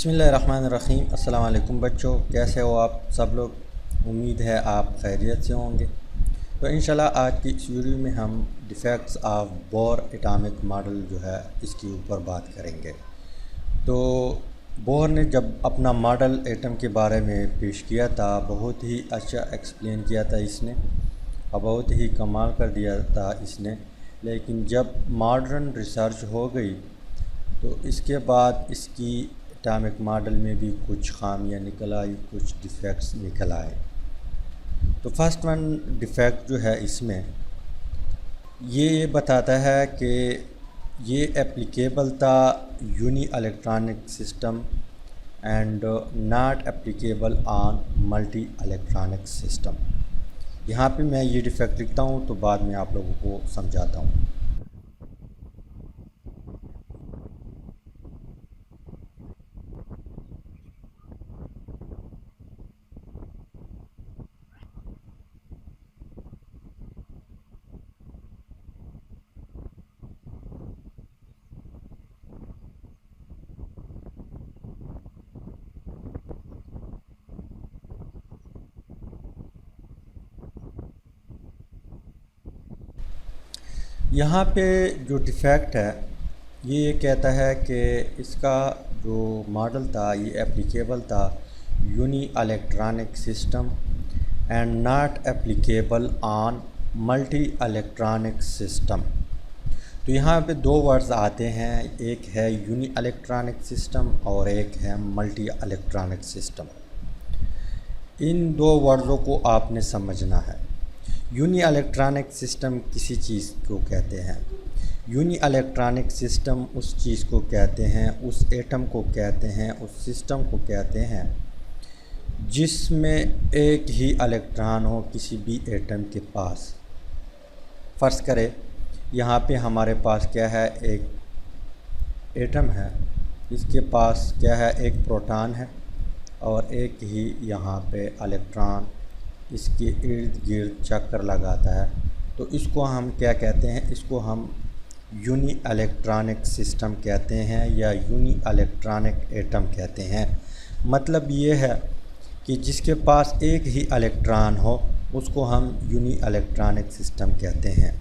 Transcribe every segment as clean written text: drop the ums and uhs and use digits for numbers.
बिस्मिल्लाहिर्रहमानिर्रहीम। अस्सलाम वालेकुम बच्चों, कैसे हो आप सब लोग? उम्मीद है आप खैरियत से होंगे। तो इंशाल्लाह आज की इस वीडियो में हम defects of bore atomic model जो है इसके ऊपर बात करेंगे। तो बोर ने जब अपना मॉडल एटम के बारे में पेश किया था, बहुत ही अच्छा एक्सप्लेन किया था इसने और बहुत ही कमाल कर दिया था इसने। लेकिन जब मॉडर्न रिसर्च हो गई तो इसके बाद इसकी एटॉमिक मॉडल में भी कुछ खामियां निकल आई, कुछ डिफेक्ट्स निकल आए। तो फर्स्ट वन डिफेक्ट जो है इसमें ये बताता है कि ये एप्लीकेबल था uni electronic system and not applicable on multi electronic system. यहाँ पे मैं ये डिफेक्ट लिखता हूँ तो बाद में आप लोगों को समझाता हूँ। यहाँ पे जो डिफेक्ट है ये कहता है कि इसका जो मॉडल था ये एप्लीकेबल था uni electronic system and not applicable on multi electronic system. तो यहाँ पे दो वर्ड्स आते हैं, एक है यूनी इलेक्ट्रॉनिक सिस्टम और एक है मल्टी इलेक्ट्रॉनिक सिस्टम। इन दो वर्ड्सों को आपने समझना है। यूनी इलेक्ट्रॉनिक सिस्टम किसी चीज़ को कहते हैं, यूनी इलेक्ट्रॉनिक सिस्टम उस चीज़ को कहते हैं, उस एटम को कहते हैं, उस सिस्टम को कहते हैं जिसमें एक ही इलेक्ट्रॉन हो किसी भी एटम के पास। फ़र्ज़ करें यहाँ पे हमारे पास क्या है, एक एटम है, इसके पास क्या है, एक प्रोटॉन है और एक ही यहाँ पे इलेक्ट्रॉन इसके इर्द गिर्द चक्कर लगाता है। तो इसको हम क्या कहते हैं, इसको हम यूनी इलेक्ट्रॉनिक सिस्टम कहते हैं या यूनी इलेक्ट्रॉनिक एटम कहते हैं। मतलब ये है कि जिसके पास एक ही इलेक्ट्रॉन हो उसको हम यूनी इलेक्ट्रॉनिक सिस्टम कहते हैं।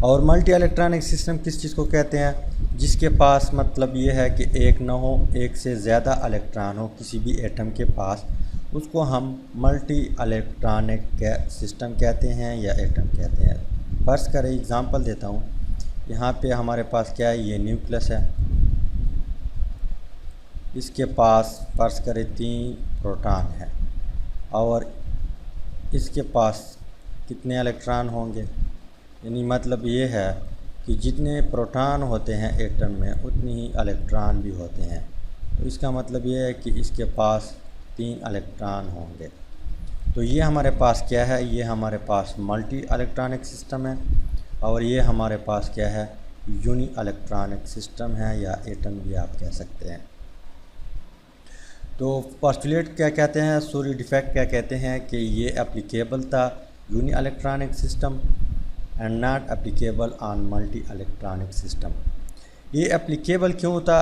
और मल्टी इलेक्ट्रॉनिक सिस्टम किस चीज़ को कहते हैं, जिसके पास मतलब ये है कि एक न हो, एक से ज़्यादा इलेक्ट्रॉन हो किसी भी एटम के पास, उसको हम मल्टी इलेक्ट्रॉनिक सिस्टम कहते हैं या एटम कहते हैं। फर्स्ट करें एग्ज़ाम्पल देता हूँ। यहाँ पे हमारे पास क्या है, ये न्यूक्लियस है, इसके पास फर्स्ट करें 3 प्रोटॉन है और इसके पास कितने इलेक्ट्रॉन होंगे, यानी मतलब ये है कि जितने प्रोटॉन होते हैं एटम में उतने ही इलेक्ट्रॉन भी होते हैं। तो इसका मतलब ये है कि इसके पास 3 इलेक्ट्रॉन होंगे। तो ये हमारे पास क्या है, ये हमारे पास मल्टी इलेक्ट्रॉनिक सिस्टम है और ये हमारे पास क्या है, यूनी इलेक्ट्रॉनिक सिस्टम है या एटम भी आप कह सकते हैं। तो पोस्टुलेट क्या कहते हैं, सॉरी डिफेक्ट क्या कहते हैं कि ये एप्लीकेबल था uni electronic system and not applicable on multi electronic system. ये एप्लीकेबल क्यों था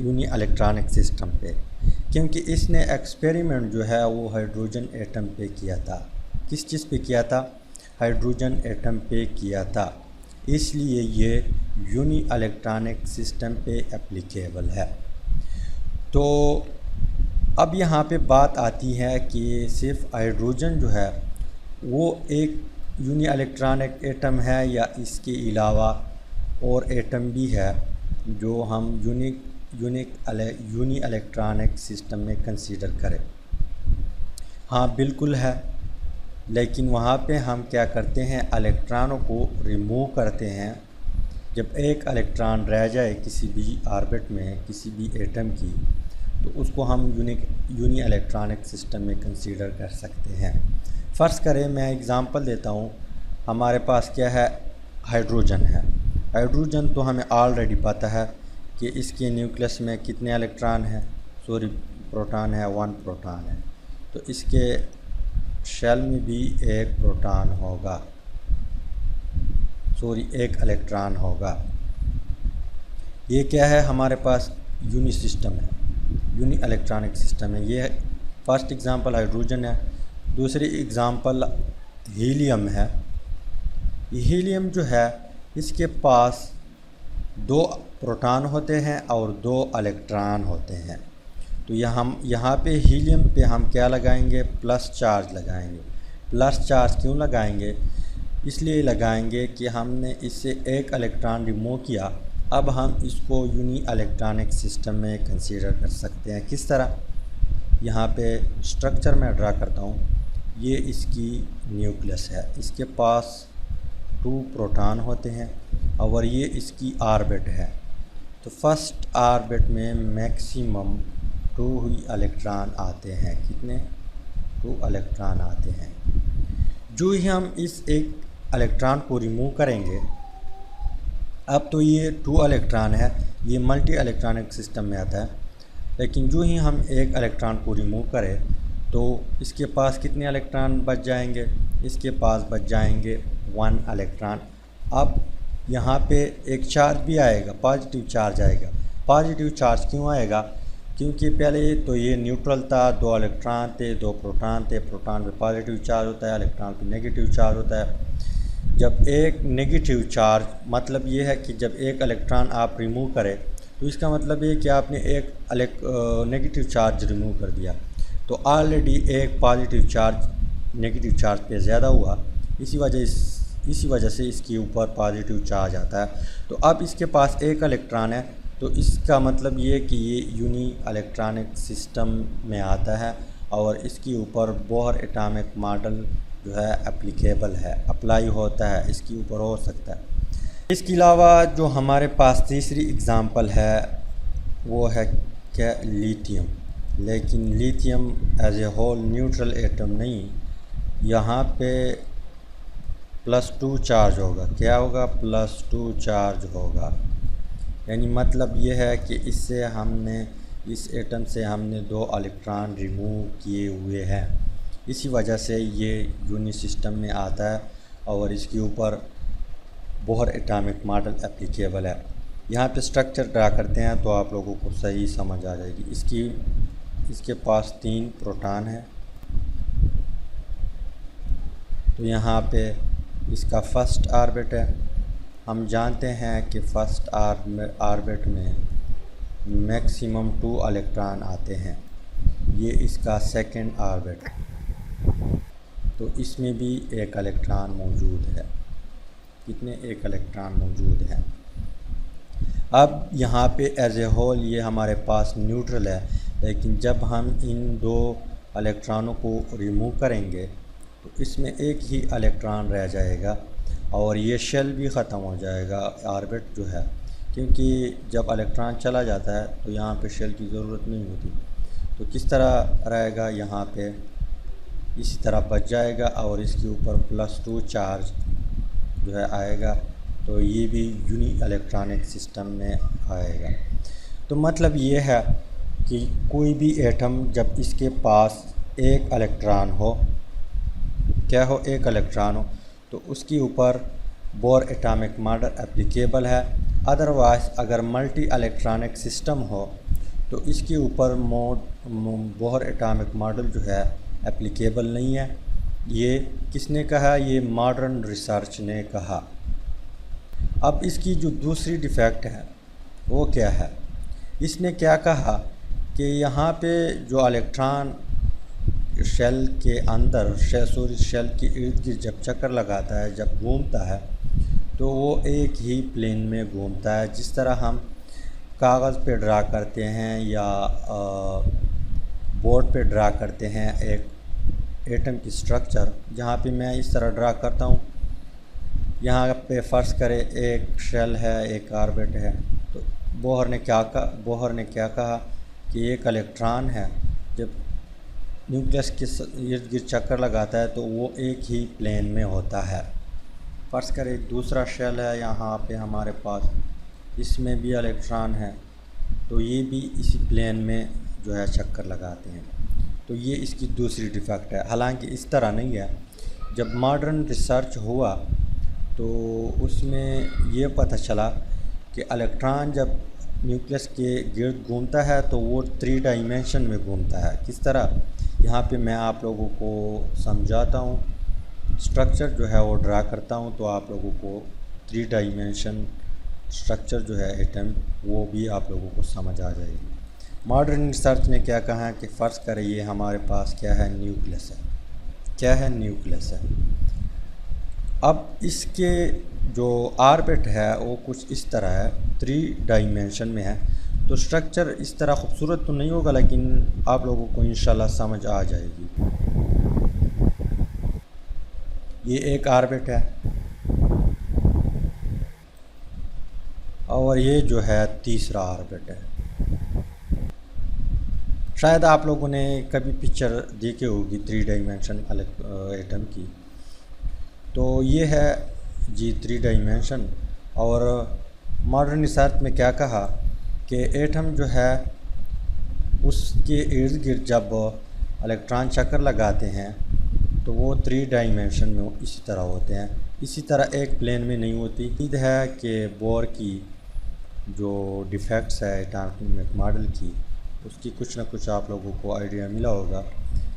यूनी इलेक्ट्रॉनिक सिस्टम पे, क्योंकि इसने एक्सपेरिमेंट जो है वो हाइड्रोजन एटम पे किया था। किस चीज़ पे किया था, हाइड्रोजन एटम पे किया था, इसलिए ये यूनी इलेक्ट्रॉनिक सिस्टम पे एप्लीकेबल है। तो अब यहाँ पे बात आती है कि सिर्फ हाइड्रोजन जो है वो एक यूनी इलेक्ट्रॉनिक एटम है या इसके अलावा और एटम भी है जो हम यूनी इलेक्ट्रॉनिक सिस्टम में कंसीडर करें। हाँ बिल्कुल है, लेकिन वहाँ पे हम क्या करते हैं, इलेक्ट्रॉनों को रिमूव करते हैं। जब एक इलेक्ट्रॉन रह जाए किसी भी ऑर्बिट में किसी भी एटम की, तो उसको हम यूनी इलेक्ट्रॉनिक सिस्टम में कंसीडर कर सकते हैं। फ़र्ज़ करें मैं एग्ज़ाम्पल देता हूँ, हमारे पास क्या है, हाइड्रोजन है। हाइड्रोजन तो हमें ऑलरेडी पता है कि इसके न्यूक्लियस में कितने इलेक्ट्रॉन हैं, सॉरी प्रोटॉन है, 1 प्रोटॉन है। तो इसके शेल में भी एक प्रोटॉन होगा, सॉरी एक इलेक्ट्रॉन होगा। ये क्या है, हमारे पास यूनी सिस्टम है। यूनी इलेक्ट्रॉनिक सिस्टम है। ये फर्स्ट एग्ज़ाम्पल हाइड्रोजन है, दूसरी एग्ज़ाम्पल हीलियम है। हीलियम जो है इसके पास 2 प्रोटॉन होते हैं और 2 इलेक्ट्रॉन होते हैं। तो यहाँ पे हीलियम पे हम क्या लगाएंगे, प्लस चार्ज लगाएंगे। प्लस चार्ज क्यों लगाएंगे, इसलिए लगाएंगे कि हमने इससे एक इलेक्ट्रॉन रिमूव किया, अब हम इसको यूनी इलेक्ट्रॉनिक सिस्टम में कंसीडर कर सकते हैं। किस तरह, यहाँ पे स्ट्रक्चर मैं ड्रा करता हूँ। ये इसकी न्यूक्लियस है, इसके पास 2 प्रोटॉन होते हैं और ये इसकी ऑर्बिट है। तो फर्स्ट ऑर्बिट में मैक्सिमम 2 ही इलेक्ट्रॉन आते हैं। कितने, 2 इलेक्ट्रॉन आते हैं। जो ही हम इस एक इलेक्ट्रॉन को रिमूव करेंगे, अब तो ये 2 इलेक्ट्रॉन है, ये मल्टी इलेक्ट्रॉनिक सिस्टम में आता है। लेकिन जो ही हम एक इलेक्ट्रॉन को रिमूव करें तो इसके पास कितने इलेक्ट्रॉन बच जाएंगे, इसके पास बच जाएंगे 1 इलेक्ट्रॉन। अब यहाँ पे एक चार्ज भी आएगा, पॉजिटिव चार्ज आएगा। पॉजिटिव चार्ज क्यों आएगा, क्योंकि पहले तो ये न्यूट्रल था, 2 इलेक्ट्रॉन थे, 2 प्रोटॉन थे। प्रोटॉन पे पॉजिटिव चार्ज होता है, इलेक्ट्रॉन पे नेगेटिव चार्ज होता है। जब एक नेगेटिव चार्ज, मतलब ये है कि जब एक इलेक्ट्रॉन आप रिमूव करें तो इसका मतलब ये कि आपने एक नेगेटिव चार्ज रिमूव कर दिया, तो ऑलरेडी एक पॉजिटिव चार्ज नेगेटिव चार्ज पे ज़्यादा हुआ, इसी वजह से इसके ऊपर पॉजिटिव चार्ज आता है। तो अब इसके पास एक इलेक्ट्रॉन है, तो इसका मतलब ये कि ये यूनी इलेक्ट्रॉनिक सिस्टम में आता है और इसके ऊपर बोहर एटॉमिक मॉडल जो है एप्लीकेबल है, अप्लाई होता है, इसके ऊपर हो सकता है। इसके अलावा जो हमारे पास तीसरी एग्ज़ाम्पल है वो है क्या, लिथियम। लेकिन lithium as a whole neutral atom नहीं, यहाँ पे +2 चार्ज होगा। क्या होगा, +2 चार्ज होगा। यानी मतलब ये है कि इससे हमने, इस एटम से हमने 2 इलेक्ट्रॉन रिमूव किए हुए हैं, इसी वजह से ये यूनी सिस्टम में आता है और इसके ऊपर बोहर एटॉमिक मॉडल एप्लीकेबल है। यहाँ पे स्ट्रक्चर ड्रा करते हैं तो आप लोगों को सही समझ आ जाएगी। इसके पास 3 प्रोटॉन है। तो यहाँ पे इसका फर्स्ट ऑर्बिट है। हम जानते हैं कि फर्स्ट ऑर्बिट में मैक्सिमम 2 इलेक्ट्रॉन आते हैं। ये इसका सेकंड ऑर्बिट, तो इसमें भी एक इलेक्ट्रॉन मौजूद है। कितने, एक इलेक्ट्रॉन मौजूद है। अब यहाँ पे एज ए होल ये हमारे पास न्यूट्रल है, लेकिन जब हम इन 2 इलेक्ट्रॉनों को रिमूव करेंगे तो इसमें एक ही इलेक्ट्रॉन रह जाएगा और ये शेल भी ख़त्म हो जाएगा, ऑर्बिट जो है, क्योंकि जब इलेक्ट्रॉन चला जाता है तो यहाँ पे शेल की ज़रूरत नहीं होती। तो किस तरह रहेगा, यहाँ पे इसी तरह बच जाएगा और इसके ऊपर +2 चार्ज जो है आएगा, तो ये भी यूनी इलेक्ट्रॉनिक सिस्टम में आएगा। तो मतलब ये है कि कोई भी एटम जब इसके पास एक इलेक्ट्रॉन हो, क्या हो, एक इलेक्ट्रॉन हो, तो उसके ऊपर बोहर एटॉमिक मॉडल एप्लीकेबल है। अदरवाइज़ अगर मल्टी इलेक्ट्रॉनिक सिस्टम हो तो इसके ऊपर बोहर एटॉमिक मॉडल जो है एप्लीकेबल नहीं है। ये किसने कहा, ये मॉडर्न रिसर्च ने कहा। अब इसकी जो दूसरी डिफेक्ट है वो क्या है, इसने क्या कहा कि यहाँ पे जो इलेक्ट्रॉन शेल के अंदर, शेल के इर्द गिर्द जब चक्कर लगाता है, जब घूमता है, तो वो एक ही प्लेन में घूमता है। जिस तरह हम कागज़ पे ड्रा करते हैं या बोर्ड पे ड्रा करते हैं एक एटम की स्ट्रक्चर, जहाँ पे मैं इस तरह ड्रा करता हूँ। यहाँ पे फ़र्ज़ करें एक शेल है, एक ऑर्बिट है, तो बोहर ने क्या कहा कि एक इलेक्ट्रॉन है, जब न्यूक्लियस के इर्द गिर्द चक्कर लगाता है तो वो एक ही प्लेन में होता है। फ़र्ज़ करें दूसरा शेल है, यहाँ पे हमारे पास, इसमें भी इलेक्ट्रॉन है, तो ये भी इसी प्लेन में जो है चक्कर लगाते हैं। तो ये इसकी दूसरी डिफेक्ट है। हालांकि इस तरह नहीं है। जब मॉडर्न रिसर्च हुआ तो उसमें ये पता चला कि इलेक्ट्रॉन जब न्यूक्लियस के गिर्द घूमता है तो वो 3 डायमेंशन में घूमता है। किस तरह, यहाँ पे मैं आप लोगों को समझाता हूँ, स्ट्रक्चर जो है वो ड्रा करता हूँ तो आप लोगों को 3 डायमेंशन स्ट्रक्चर जो है एटम वो भी आप लोगों को समझ आ जाएगी। मॉडर्न रिसर्च ने क्या कहा है कि फ़र्ज़ करें ये हमारे पास क्या है, न्यूक्लियस है। क्या है, न्यूक्लियस है। अब इसके जो ऑर्बिट है वो कुछ इस तरह है, 3 डायमेंशन में है। तो स्ट्रक्चर इस तरह खूबसूरत तो नहीं होगा, लेकिन आप लोगों को इंशाल्लाह समझ आ जाएगी। ये एक ऑर्बिट है और ये जो है तीसरा ऑर्बिट है। शायद आप लोगों ने कभी पिक्चर देखी होगी 3 डायमेंशन एटम की। तो ये है जी 3 डायमेंशन। और मॉडर्न रिसर्च में क्या कहा कि एटम जो है उसके इर्द गिर्द जब इलेक्ट्रॉन चक्कर लगाते हैं तो वो 3 डायमेंशन में इसी तरह होते हैं, इसी तरह एक प्लेन में नहीं होती। उम्मीद है कि बोर की जो डिफेक्ट्स है एटॉमिक मॉडल की, उसकी कुछ ना कुछ आप लोगों को आइडिया मिला होगा।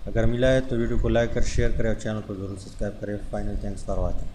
अगर मिला है तो वीडियो को लाइक कर शेयर करें और चैनल को ज़रूर सब्सक्राइब करें। Final thanks for watching.